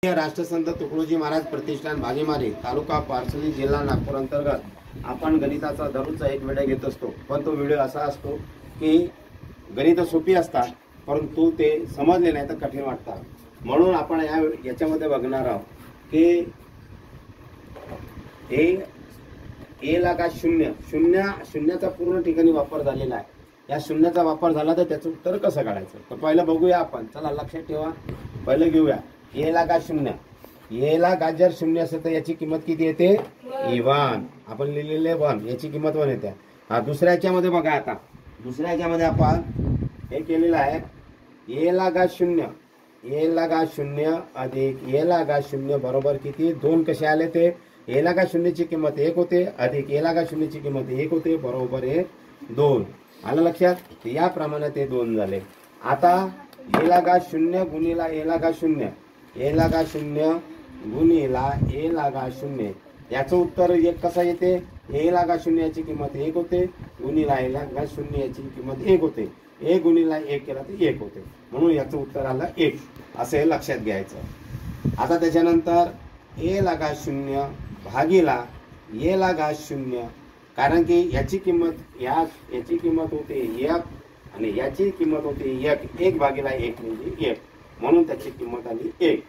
राष्ट्रसंत तुकडोजी महाराज प्रतिष्ठान भागीमारी तालुका पारसली जिल्हा नागपूर अंतर्गत आपण गणिताचा दररोजचा एक व्हिडिओ घेत असतो। पण तो व्हिडिओ असा असतो की गणित सोपी असतात परंतु ते समजले नाही तर कठीण वाटतात। म्हणून आपण याच्यामध्ये बघणार आहोत की ए ला का शून्य शून्याचा पूर्ण ठिकाणी वापर झालेला आहे। या शून्याचा वापर झाला तर त्याचं उत्तर कसं काढायचं तर पहिलं बघूया आपण। चला लक्षात ठेवा, पहिलं घेऊया ए ला का शून्य। ए ला का जर शून्य असेल तर याची किंमत किती येते? 1। आपण लिहिलेले 1, याची किंमत 1 येते। हा दुसऱ्या याच्यामध्ये बघा, आता दुसऱ्या याच्यामध्ये आपण हे केलेलं आहे ए ला का शून्य, ए ला का शून्य अधिक ए ला का शून्य बरोबर किती? 2 कसे आले ते? ए ला का शून्यची किंमत 1 होते अधिक ए ला का शून्यची किंमत 1 होते बरोबर आहे 2। आलं लक्षात? याप्रमाणे ते 2 झाले। आता ए ला का शून्य गुणिला ए ला का शून्य, ए ला का शून्य गुणिला ए ला का शून्य, याचं उत्तर 1 कसं येते? ए ला का शून्य याची किंमत 1 होते गुणिला ए ला का शून्य याची किंमत 1 होते। 1 गुणिला 1 केला तर 1 होते, म्हणून याचं उत्तर आलं 1। असे लक्षात घ्यायचं। आता त्याच्यानंतर ए ला का शून्य भागीला ए ला का शून्य, कारण की याची किंमत याची किंमत होते 1 आणि याची किंमत होती 1 भागीला 1 म्हणजे 1, म्हणून त्याची किंमत आली 1।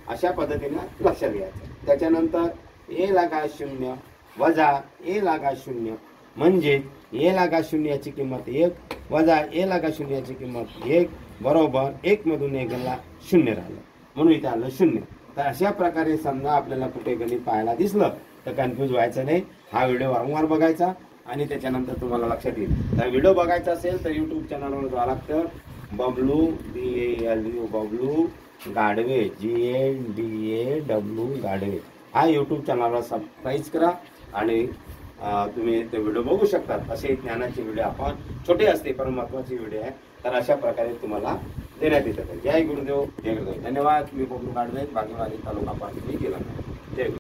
अशा पद्धतीने लक्षात घ्यायचं। त्याच्यानंतर ए ला का शून्य वजा ए ला का शून्य म्हणजे ए ला का शून्य याची किंमत 1 वजा ए ला का शून्य याची किंमत 1 बरोबर 1 मधून 1 गेला 0 राहिलं, म्हणून इथे आलं 0। तर अशा प्रकारे समजा आपल्याला कुठे गणित पाहायला दिसलं तर कन्फ्यूज व्हायचं नाही। हा व्हिडिओ वारंवार बघायचा आणि त्याच्यानंतर तुम्हाला लक्षात येईल। तर व्हिडिओ बघायचा असेल तर यूट्यूब चॅनलवर जावं लागतं, बबलू BALU बबलू गाडवे GADAW गाडवे हा यूट्यूब चॅनलला सबस्क्राईब करा आणि तुम्ही ते व्हिडिओ बघू शकतात। असे ज्ञानाचे व्हिडिओ आपण छोटे असते पण महत्त्वाचे व्हिडिओ आहे, तर अशा प्रकारे तुम्हाला देण्यात येतात। जय गुरुदेव, जय गुरुदेव। धन्यवाद। मी बबलू गाडवे, भागीमारी तालुका पारसली जिल्हा। जय गुरु।